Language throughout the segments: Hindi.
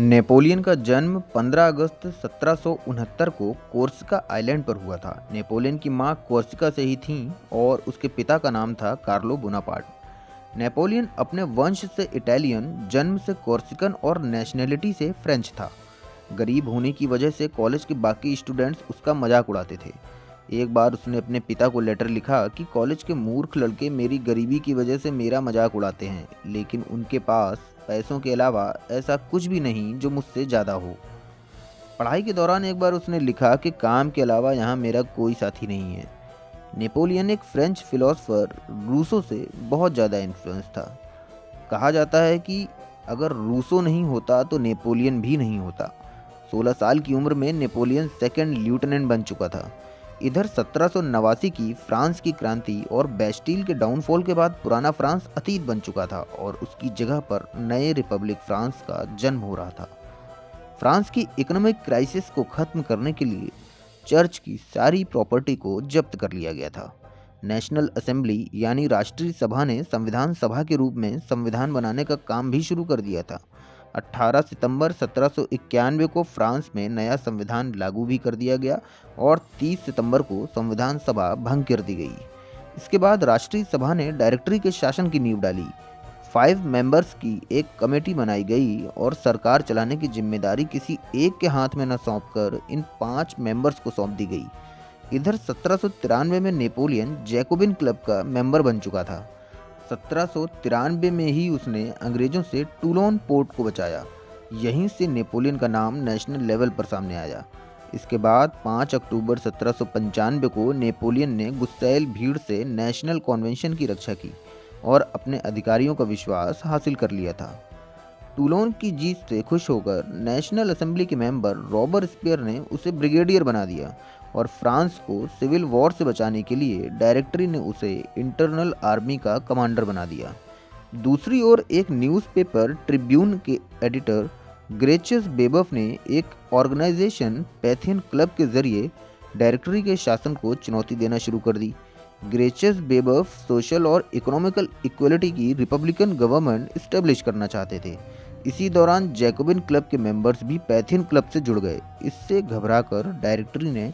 नेपोलियन का जन्म 15 अगस्त 1769 को कोर्सिका आइलैंड पर हुआ था। नेपोलियन की मां कोर्सिका से ही थीं और उसके पिता का नाम था कार्लो बोनापार्ट। नेपोलियन अपने वंश से इटालियन, जन्म से कोर्सिकन और नेशनैलिटी से फ्रेंच था। गरीब होने की वजह से कॉलेज के बाकी स्टूडेंट्स उसका मजाक उड़ाते थे। एक बार उसने अपने पिता को लेटर लिखा कि कॉलेज के मूर्ख लड़के मेरी गरीबी की वजह से मेरा मजाक उड़ाते हैं, लेकिन उनके पास पैसों के अलावा ऐसा कुछ भी नहीं जो मुझसे ज़्यादा हो। पढ़ाई के दौरान एक बार उसने लिखा कि काम के अलावा यहाँ मेरा कोई साथी नहीं है। नेपोलियन एक फ्रेंच फिलोसोफर रूसो से बहुत ज़्यादा इन्फ्लुएंस था। कहा जाता है कि अगर रूसो नहीं होता तो नेपोलियन भी नहीं होता। 16 साल की उम्र में नेपोलियन सेकंड लेफ्टिनेंट बन चुका था। इधर 1789 की फ्रांस की क्रांति और बेस्टील के डाउनफॉल के बाद पुराना फ्रांस अतीत बन चुका था और उसकी जगह पर नए रिपब्लिक फ्रांस का जन्म हो रहा था। फ्रांस की इकोनॉमिक क्राइसिस को खत्म करने के लिए चर्च की सारी प्रॉपर्टी को जब्त कर लिया गया था। नेशनल असेंबली यानी राष्ट्रीय सभा ने संविधान सभा के रूप में संविधान बनाने का काम भी शुरू कर दिया था। 18 सितंबर 1791 को फ्रांस में नया संविधान लागू भी कर दिया गया और 30 सितंबर को संविधान सभा भंग कर दी गई। इसके बाद राष्ट्रीय सभा ने डायरेक्टरी के शासन की नींव डाली। 5 मेंबर्स की एक कमेटी बनाई गई और सरकार चलाने की जिम्मेदारी किसी एक के हाथ में न सौंपकर इन 5 मेंबर्स को सौंप दी गई। इधर 1793 में नेपोलियन जैकोबिन क्लब का मेंबर बन चुका था। 1793 में ही उसने अंग्रेजों से टूलोन पोर्ट को बचाया। यहीं से नेपोलियन का नाम नेशनल लेवल पर सामने आया। इसके बाद 5 अक्टूबर 1795 को नेपोलियन ने गुस्सैल भीड़ से नेशनल कन्वेंशन की रक्षा की और अपने अधिकारियों का विश्वास हासिल कर लिया था। टूलोन की जीत से खुश होकर नेशनल असेंबली के मेंबर रॉबर्ट स्पेयर ने उसे ब्रिगेडियर बना दिया और फ्रांस को सिविल वॉर से बचाने के लिए डायरेक्टरी ने उसे इंटरनल आर्मी का कमांडर बना दिया। दूसरी ओर एक न्यूज़पेपर ट्रिब्यून के एडिटर ग्रेचियस बेबफ ने एक ऑर्गेनाइजेशन पैथियन क्लब के जरिए डायरेक्टरी के शासन को चुनौती देना शुरू कर दी। ग्रेचियस बेबफ सोशल और इकोनॉमिकल इक्वलिटी की रिपब्लिकन गवर्नमेंट इस्टेब्लिश करना चाहते थे। इसी दौरान जैकोबिन क्लब के मेंबर्स भी पैथियन क्लब से जुड़ गए। इससे घबराकर डायरेक्टरी ने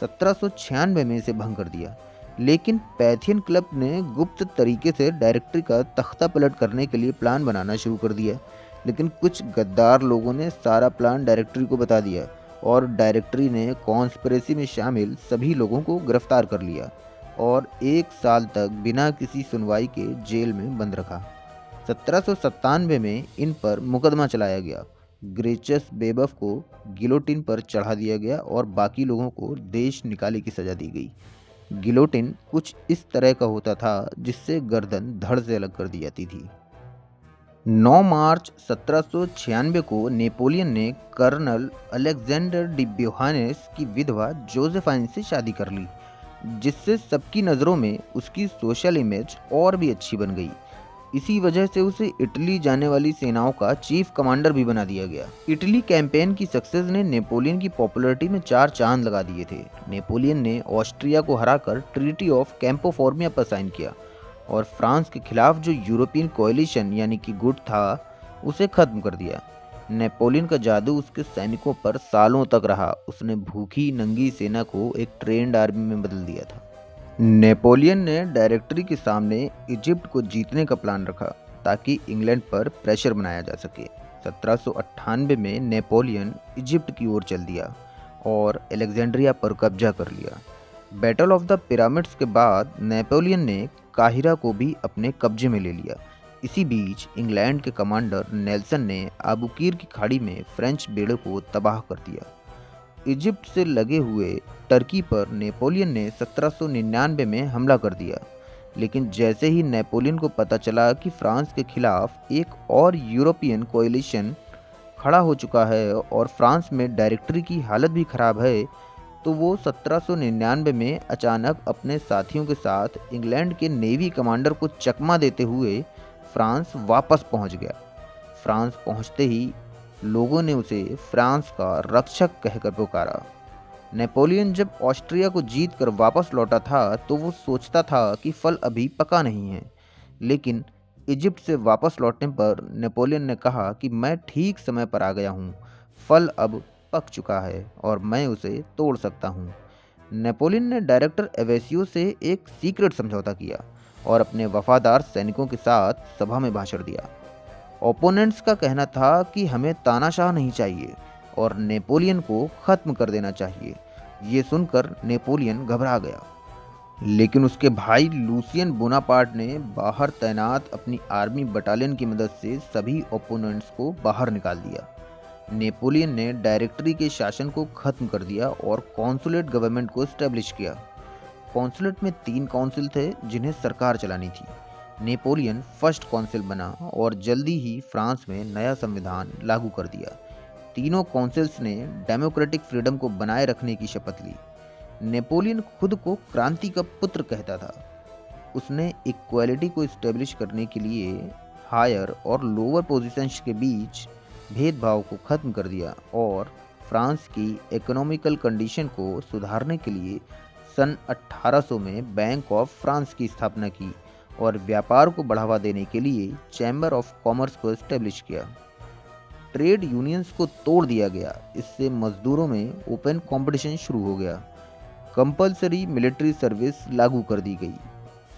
1796 में इसे भंग कर दिया, लेकिन पैथियन क्लब ने गुप्त तरीके से डायरेक्टरी का तख्ता पलट करने के लिए प्लान बनाना शुरू कर दिया। लेकिन कुछ गद्दार लोगों ने सारा प्लान डायरेक्टरी को बता दिया और डायरेक्टरी ने कॉन्स्पिरेसी में शामिल सभी लोगों को गिरफ्तार कर लिया और 1 साल तक बिना किसी सुनवाई के जेल में बंद रखा। 1797 में इन पर मुकदमा चलाया गया। ग्रेचियस बेबफ को गिलोटिन पर चढ़ा दिया गया और बाकी लोगों को देश निकाले की सजा दी गई। गिलोटिन कुछ इस तरह का होता था जिससे गर्दन धड़ से अलग कर दी जाती थी। 9 मार्च 1796 को नेपोलियन ने कर्नल अलेक्जेंडर डी ब्योहानेस की विधवा जोसेफाइन से शादी कर ली, जिससे सबकी नज़रों में उसकी सोशल इमेज और भी अच्छी बन गई। इसी वजह से उसे इटली जाने वाली सेनाओं का चीफ कमांडर भी बना दिया गया। इटली कैंपेन की सक्सेस ने नेपोलियन की पॉपुलैरिटी में 4 चांद लगा दिए थे। नेपोलियन ने ऑस्ट्रिया को हराकर ट्रीटी ऑफ कैंपो फॉर्मिया पर साइन किया और फ्रांस के खिलाफ जो यूरोपियन कोएलिशन यानी कि गुट था उसे खत्म कर दिया। नेपोलियन का जादू उसके सैनिकों पर सालों तक रहा। उसने भूखी नंगी सेना को एक ट्रेंड आर्मी में बदल दिया था। नेपोलियन ने डायरेक्टरी के सामने इजिप्ट को जीतने का प्लान रखा ताकि इंग्लैंड पर प्रेशर बनाया जा सके। 1798 में नेपोलियन इजिप्ट की ओर चल दिया और अलेक्जेंड्रिया पर कब्जा कर लिया। बैटल ऑफ द पिरामिड्स के बाद नेपोलियन ने काहिरा को भी अपने कब्जे में ले लिया। इसी बीच इंग्लैंड के कमांडर नेल्सन ने आबुकीर की खाड़ी में फ्रेंच बेड़े को तबाह कर दिया। इजिप्ट से लगे हुए टर्की पर नेपोलियन ने 1799 में हमला कर दिया, लेकिन जैसे ही नेपोलियन को पता चला कि फ्रांस के खिलाफ एक और यूरोपियन कोएलिशन खड़ा हो चुका है और फ्रांस में डायरेक्टरी की हालत भी खराब है, तो वो 1799 में अचानक अपने साथियों के साथ इंग्लैंड के नेवी कमांडर को चकमा देते हुए फ्रांस वापस पहुंच गया। फ्रांस पहुंचते ही लोगों ने उसे फ्रांस का रक्षक कहकर पुकारा। नेपोलियन जब ऑस्ट्रिया को जीत कर वापस लौटा था तो वो सोचता था कि फल अभी पका नहीं है, लेकिन इजिप्ट से वापस लौटने पर नेपोलियन ने कहा कि मैं ठीक समय पर आ गया हूँ, फल अब पक चुका है और मैं उसे तोड़ सकता हूँ। नेपोलियन ने डायरेक्टर एवेसियो से एक सीक्रेट समझौता किया और अपने वफादार सैनिकों के साथ सभा में भाषण दिया। ओपोनेंट्स का कहना था कि हमें तानाशाह नहीं चाहिए और नेपोलियन को ख़त्म कर देना चाहिए। ये सुनकर नेपोलियन घबरा गया, लेकिन उसके भाई लूसियन बोनापार्ट ने बाहर तैनात अपनी आर्मी बटालियन की मदद से सभी ओपोनेंट्स को बाहर निकाल दिया। नेपोलियन ने डायरेक्टरी के शासन को खत्म कर दिया और कॉन्सुलेट गवर्नमेंट को स्टैब्लिश किया। कॉन्सुलेट में 3 काउंसिल थे जिन्हें सरकार चलानी थी। नेपोलियन फर्स्ट काउंसिल बना और जल्दी ही फ्रांस में नया संविधान लागू कर दिया। तीनों काउंसिल्स ने डेमोक्रेटिक फ्रीडम को बनाए रखने की शपथ ली। नेपोलियन खुद को क्रांति का पुत्र कहता था। उसने इक्वालिटी को इस्टेब्लिश करने के लिए हायर और लोअर पोजीशंस के बीच भेदभाव को ख़त्म कर दिया और फ्रांस की इकोनॉमिकल कंडीशन को सुधारने के लिए सन 1800 में बैंक ऑफ फ्रांस की स्थापना की और व्यापार को बढ़ावा देने के लिए चैम्बर ऑफ कॉमर्स को इस्टेब्लिश किया। ट्रेड यूनियंस को तोड़ दिया गया। इससे मजदूरों में ओपन कंपटीशन शुरू हो गया। कंपलसरी मिलिट्री सर्विस लागू कर दी गई।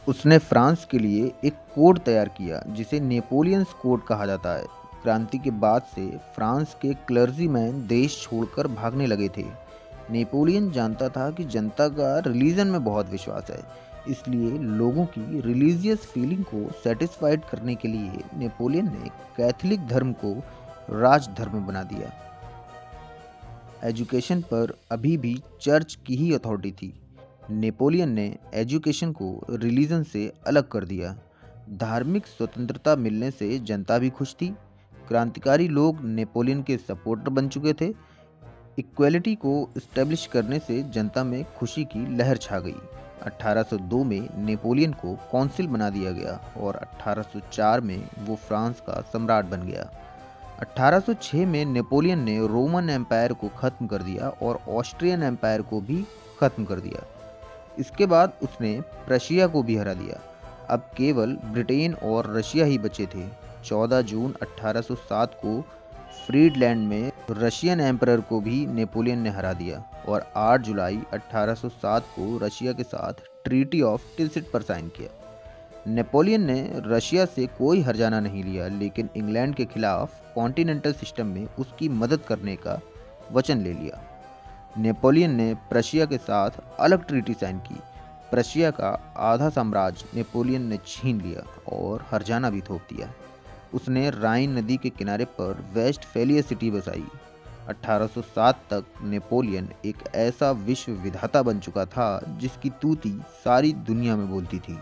उसने फ्रांस के लिए एक कोड तैयार किया जिसे नेपोलियंस कोड कहा जाता है। क्रांति के बाद से फ्रांस के क्लर्जीमैन देश छोड़कर भागने लगे थे। नेपोलियन जानता था कि जनता का रिलीजन में बहुत विश्वास है, इसलिए लोगों की रिलीजियस फीलिंग को सेटिस्फाइड करने के लिए नेपोलियन ने कैथोलिक धर्म को राजधर्म बना दिया। एजुकेशन पर अभी भी चर्च की ही अथॉरिटी थी। नेपोलियन ने एजुकेशन को रिलीजन से अलग कर दिया। धार्मिक स्वतंत्रता मिलने से जनता भी खुश थी। क्रांतिकारी लोग नेपोलियन के सपोर्टर बन चुके थे। इक्वलिटी को इस्टेब्लिश करने से जनता में खुशी की लहर छा गई। 1802 में नेपोलियन को कौंसिल बना दिया गया और 1804 में वो फ्रांस का सम्राट बन गया। 1806 में नेपोलियन ने रोमन एम्पायर को ख़त्म कर दिया और ऑस्ट्रियन एम्पायर को भी ख़त्म कर दिया। इसके बाद उसने प्रशिया को भी हरा दिया। अब केवल ब्रिटेन और रशिया ही बचे थे। 14 जून 1807 को फ्रीडलैंड में रशियन एम्परर को भी नेपोलियन ने हरा दिया और 8 जुलाई 1807 को रशिया के साथ ट्रीटी ऑफ टिलसिट पर साइन किया। नेपोलियन ने रशिया से कोई हर्जाना नहीं लिया, लेकिन इंग्लैंड के खिलाफ कॉन्टिनेंटल सिस्टम में उसकी मदद करने का वचन ले लिया। नेपोलियन ने प्रशिया के साथ अलग ट्रीटी साइन की। प्रशिया का आधा साम्राज्य नेपोलियन ने छीन लिया और हर्जाना भी थोप दिया। उसने राइन नदी के किनारे पर वेस्टफैलिया सिटी बसाई। 1807 तक नेपोलियन एक ऐसा विश्व विधाता बन चुका था जिसकी तूती सारी दुनिया में बोलती थी।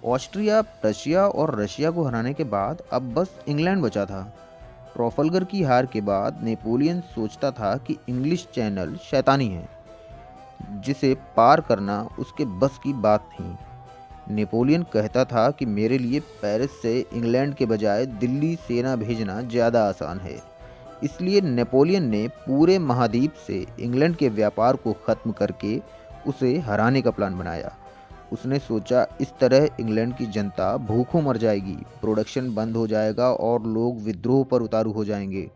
ऑस्ट्रिया, प्रशिया और रशिया को हराने के बाद अब बस इंग्लैंड बचा था। ट्राफल्गर की हार के बाद नेपोलियन सोचता था कि इंग्लिश चैनल शैतानी है, जिसे पार करना उसके बस की बात नहीं। नेपोलियन कहता था कि मेरे लिए पेरिस से इंग्लैंड के बजाय दिल्ली सेना भेजना ज़्यादा आसान है। इसलिए नेपोलियन ने पूरे महाद्वीप से इंग्लैंड के व्यापार को ख़त्म करके उसे हराने का प्लान बनाया। उसने सोचा इस तरह इंग्लैंड की जनता भूखों मर जाएगी, प्रोडक्शन बंद हो जाएगा और लोग विद्रोह पर उतारू हो जाएंगे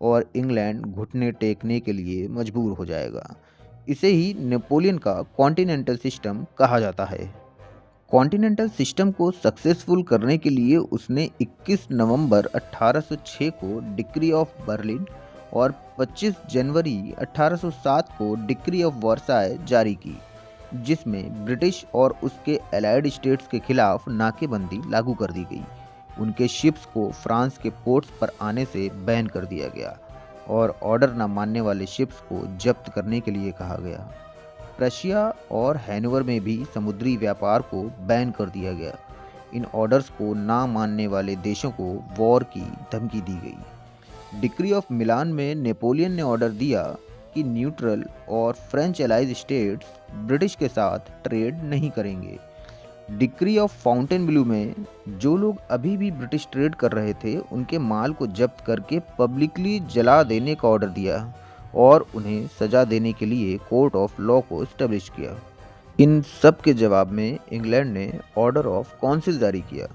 और इंग्लैंड घुटने टेकने के लिए मजबूर हो जाएगा। इसे ही नेपोलियन का कॉन्टिनेंटल सिस्टम कहा जाता है। कॉन्टिनेंटल सिस्टम को सक्सेसफुल करने के लिए उसने 21 नवंबर 1806 को डिक्री ऑफ बर्लिन और 25 जनवरी 1807 को डिक्री ऑफ वर्साय जारी की, जिसमें ब्रिटिश और उसके एलाइड स्टेट्स के खिलाफ नाकेबंदी लागू कर दी गई। उनके शिप्स को फ्रांस के पोर्ट्स पर आने से बैन कर दिया गया और ऑर्डर न मानने वाले शिप्स को जब्त करने के लिए कहा गया। प्रशिया और हैनोवर में भी समुद्री व्यापार को बैन कर दिया गया। इन ऑर्डर्स को ना मानने वाले देशों को वॉर की धमकी दी गई। डिक्री ऑफ मिलान में नेपोलियन ने ऑर्डर दिया कि न्यूट्रल और फ्रेंच एलाइज स्टेट्स ब्रिटिश के साथ ट्रेड नहीं करेंगे। डिक्री ऑफ फाउंटेनब्लू में जो लोग अभी भी ब्रिटिश ट्रेड कर रहे थे उनके माल को जब्त करके पब्लिकली जला देने का ऑर्डर दिया और उन्हें सजा देने के लिए कोर्ट ऑफ लॉ को इस्टेब्लिश किया। इन सब के जवाब में इंग्लैंड ने ऑर्डर ऑफ काउंसिल जारी किया।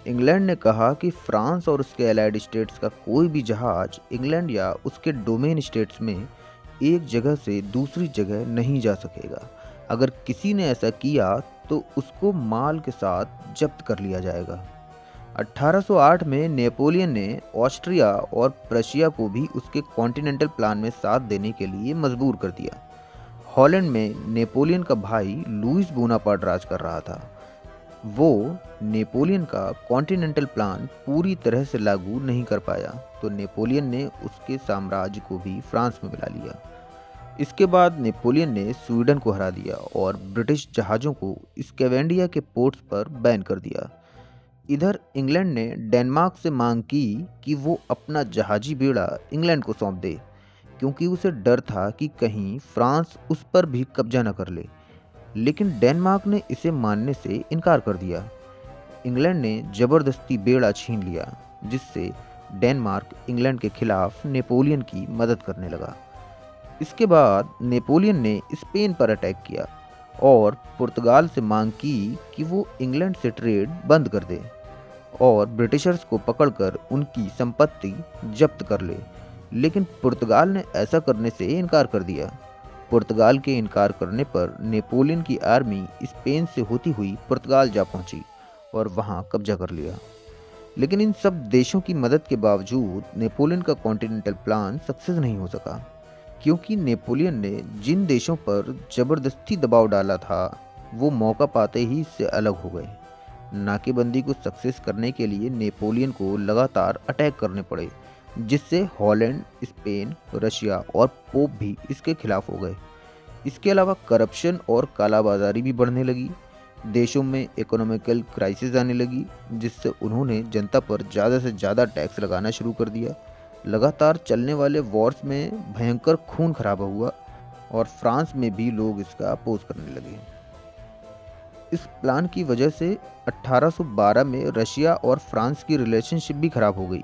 इंग्लैंड ने कहा कि फ्रांस और उसके एलाइड स्टेट्स का कोई भी जहाज इंग्लैंड या उसके डोमेन स्टेट्स में एक जगह से दूसरी जगह नहीं जा सकेगा। अगर किसी ने ऐसा किया तो उसको माल के साथ जब्त कर लिया जाएगा। 1808 में नेपोलियन ने ऑस्ट्रिया और प्रशिया को भी उसके कॉन्टिनेंटल प्लान में साथ देने के लिए मजबूर कर दिया। हॉलैंड में नेपोलियन का भाई लुईस बोनापार्ट राज कर रहा था। वो नेपोलियन का कॉन्टिनेंटल प्लान पूरी तरह से लागू नहीं कर पाया, तो नेपोलियन ने उसके साम्राज्य को भी फ्रांस में मिला लिया। इसके बाद नेपोलियन ने स्वीडन को हरा दिया और ब्रिटिश जहाज़ों को स्केवेंडिया के पोर्ट्स पर बैन कर दिया। इधर इंग्लैंड ने डेनमार्क से मांग की कि वो अपना जहाजी बेड़ा इंग्लैंड को सौंप दे, क्योंकि उसे डर था कि कहीं फ्रांस उस पर भी कब्जा न कर ले। लेकिन डेनमार्क ने इसे मानने से इनकार कर दिया। इंग्लैंड ने जबरदस्ती बेड़ा छीन लिया, जिससे डेनमार्क इंग्लैंड के खिलाफ नेपोलियन की मदद करने लगा। इसके बाद नेपोलियन ने स्पेन पर अटैक किया और पुर्तगाल से मांग की कि वो इंग्लैंड से ट्रेड बंद कर दे और ब्रिटिशर्स को पकड़कर उनकी संपत्ति जब्त कर ले। लेकिन पुर्तगाल ने ऐसा करने से इनकार कर दिया। पुर्तगाल के इनकार करने पर नेपोलियन की आर्मी स्पेन से होती हुई पुर्तगाल जा पहुंची और वहां कब्जा कर लिया। लेकिन इन सब देशों की मदद के बावजूद नेपोलियन का कॉन्टिनेंटल प्लान सक्सेस नहीं हो सका, क्योंकि नेपोलियन ने जिन देशों पर जबरदस्ती दबाव डाला था वो मौका पाते ही इससे अलग हो गए। नाकेबंदी को सक्सेस करने के लिए नेपोलियन को लगातार अटैक करने पड़े, जिससे हॉलैंड, स्पेन, रशिया और पोप भी इसके खिलाफ हो गए। इसके अलावा करप्शन और कालाबाजारी भी बढ़ने लगी। देशों में इकोनॉमिकल क्राइसिस आने लगी, जिससे उन्होंने जनता पर ज़्यादा से ज़्यादा टैक्स लगाना शुरू कर दिया। लगातार चलने वाले वॉर्स में भयंकर खून खराबा हुआ और फ्रांस में भी लोग इसका अपोज करने लगे। इस प्लान की वजह से 1812 में रशिया और फ्रांस की रिलेशनशिप भी खराब हो गई।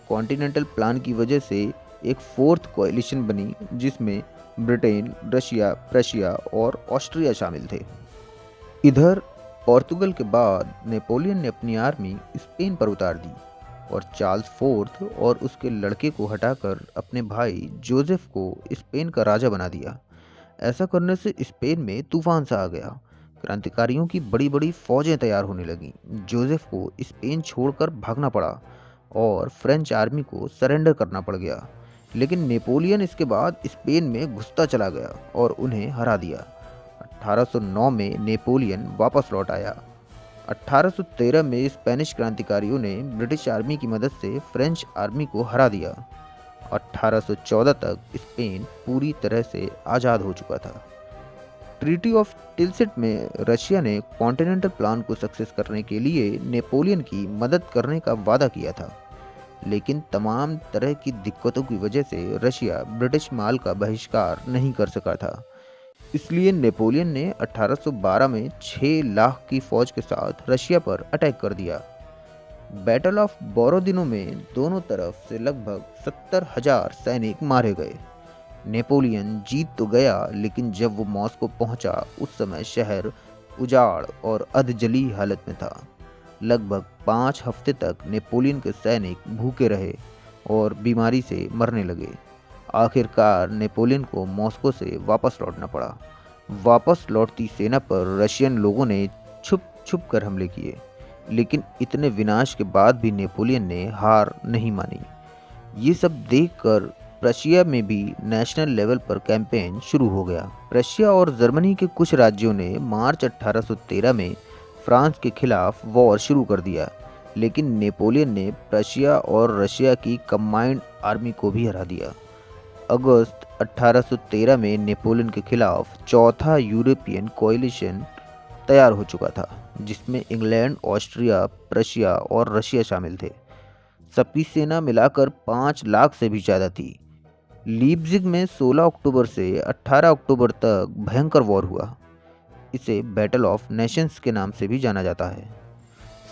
कॉन्टिनेंटल प्लान की वजह से एक फोर्थ कोएलिशन बनी, जिसमें ब्रिटेन, रशिया, प्रशिया और ऑस्ट्रिया शामिल थे। इधर पोर्तुगल के बाद नेपोलियन ने अपनी आर्मी स्पेन पर उतार दी और चार्ल्स फोर्थ और उसके लड़के को हटाकर अपने भाई जोसेफ को स्पेन का राजा बना दिया। ऐसा करने से स्पेन में तूफान सा आ गया। क्रांतिकारियों की बड़ी बड़ी फौजें तैयार होने लगीं। जोसेफ को स्पेन छोड़कर भागना पड़ा और फ्रेंच आर्मी को सरेंडर करना पड़ गया। लेकिन नेपोलियन इसके बाद स्पेन में घुसता चला गया और उन्हें हरा दिया। 1809 में नेपोलियन वापस लौट आया। 1813 में स्पेनिश क्रांतिकारियों ने ब्रिटिश आर्मी की मदद से फ्रेंच आर्मी को हरा दिया। 1814 तक स्पेन पूरी तरह से आज़ाद हो चुका था। ट्रीटी ऑफ टिलसिट में रशिया ने कॉन्टिनेंटल प्लान को सक्सेस करने के लिए नेपोलियन की मदद करने का वादा किया था, लेकिन तमाम तरह की दिक्कतों की वजह से रशिया ब्रिटिश माल का बहिष्कार नहीं कर सका था। इसलिए नेपोलियन ने 1812 में 6 लाख की फौज के साथ रशिया पर अटैक कर दिया। बैटल ऑफ बोरोदिनो में दोनों तरफ से लगभग 70,000 सैनिक मारे गए। नेपोलियन जीत तो गया, लेकिन जब वो मॉस्को पहुंचा उस समय शहर उजाड़ और अधजली हालत में था। लगभग 5 हफ्ते तक नेपोलियन के सैनिक भूखे रहे और बीमारी से मरने लगे। आखिरकार नेपोलियन को मॉस्को से वापस लौटना पड़ा। वापस लौटती सेना पर रशियन लोगों ने छुप छुप कर हमले किए, लेकिन इतने विनाश के बाद भी नेपोलियन ने हार नहीं मानी। ये सब देखकर प्रशिया में भी नेशनल लेवल पर कैंपेन शुरू हो गया। प्रशिया और जर्मनी के कुछ राज्यों ने मार्च 1813 में फ्रांस के खिलाफ वॉर शुरू कर दिया, लेकिन नेपोलियन ने प्रशिया और रशिया की कंबाइंड आर्मी को भी हरा दिया। अगस्त 1813 में नेपोलियन के खिलाफ चौथा यूरोपियन कोएलिशन तैयार हो चुका था, जिसमें इंग्लैंड, ऑस्ट्रिया, प्रशिया और रशिया शामिल थे। सबकी सेना मिलाकर 5 लाख से भी ज़्यादा थी। लीप्जिग में 16 अक्टूबर से 18 अक्टूबर तक भयंकर वॉर हुआ। इसे बैटल ऑफ नेशंस के नाम से भी जाना जाता है।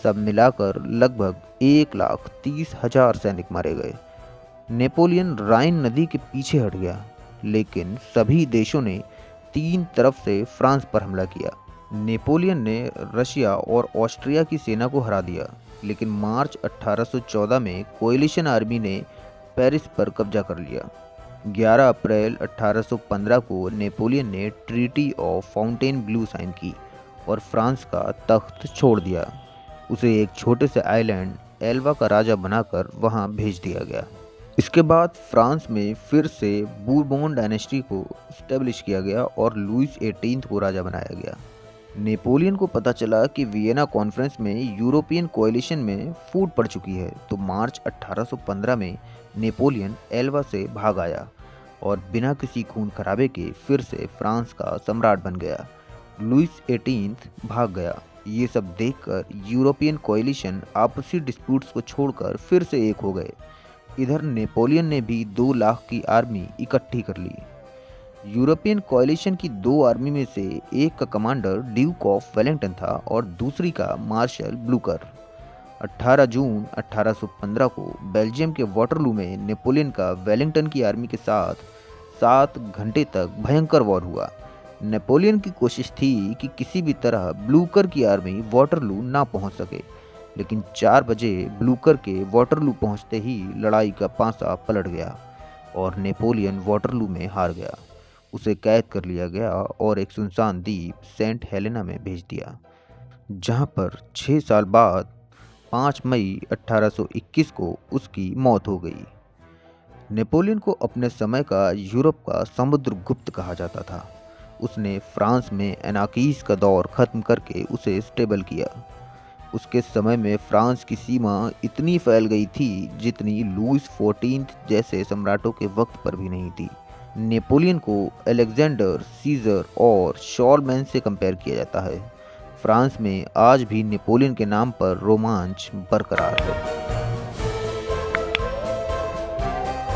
सब मिलाकर लगभग 1,30,000 सैनिक मारे गए। नेपोलियन राइन नदी के पीछे हट गया, लेकिन सभी देशों ने 3 तरफ से फ्रांस पर हमला किया। नेपोलियन ने रशिया और ऑस्ट्रिया की सेना को हरा दिया, लेकिन मार्च 1814 में कोएलिशन आर्मी ने पेरिस पर कब्जा कर लिया। 11 अप्रैल 1815 को नेपोलियन ने ट्रीटी ऑफ फाउंटेनब्लू साइन की और फ्रांस का तख्त छोड़ दिया। उसे एक छोटे से आइलैंड एल्वा का राजा बनाकर वहां भेज दिया गया। इसके बाद फ्रांस में फिर से बूरबोन डायनेस्टी को स्टेब्लिश किया गया और लुइस 18 को राजा बनाया गया। नेपोलियन को पता चला कि वियना कॉन्फ्रेंस में यूरोपियन कोएलिशन में फूट पड़ चुकी है, तो मार्च 1815 में नेपोलियन एल्वा से भाग आया और बिना किसी खून खराबे के फिर से फ्रांस का सम्राट बन गया। लुइस 18 भाग गया। ये सब देखकर यूरोपियन कोएलिशन आपसी डिस्प्यूट्स को छोड़कर फिर से एक हो गए। इधर नेपोलियन ने भी 2 लाख की आर्मी इकट्ठी कर ली। यूरोपियन कोएलिशन की 2 आर्मी में से एक का कमांडर ड्यूक ऑफ वेलिंगटन था और दूसरी का मार्शल ब्लूकर। 18 जून 1815 को बेल्जियम के वाटरलू में नेपोलियन का वेलिंगटन की आर्मी के साथ 7 घंटे तक भयंकर वॉर हुआ। नेपोलियन की कोशिश थी कि किसी भी तरह ब्लूकर की आर्मी वाटरलू ना पहुंच सके, लेकिन 4 बजे ब्लूकर के वाटरलू पहुंचते ही लड़ाई का पांसा पलट गया और नेपोलियन वाटरलू में हार गया। उसे कैद कर लिया गया और एक सुनसान द्वीप सेंट हेलेना में भेज दिया, जहां पर 6 साल बाद 5 मई 1821 को उसकी मौत हो गई। नेपोलियन को अपने समय का यूरोप का समुद्रगुप्त कहा जाता था। उसने फ्रांस में एनाकीस का दौर खत्म करके उसे स्टेबल किया। उसके समय में फ्रांस की सीमा इतनी फैल गई थी जितनी लुइस 14 जैसे सम्राटों के वक्त पर भी नहीं थी। नेपोलियन को अलेक्जेंडर, सीजर और शॉर्लमैन से कंपेयर किया जाता है। फ्रांस में आज भी नेपोलियन के नाम पर रोमांच बरकरार है।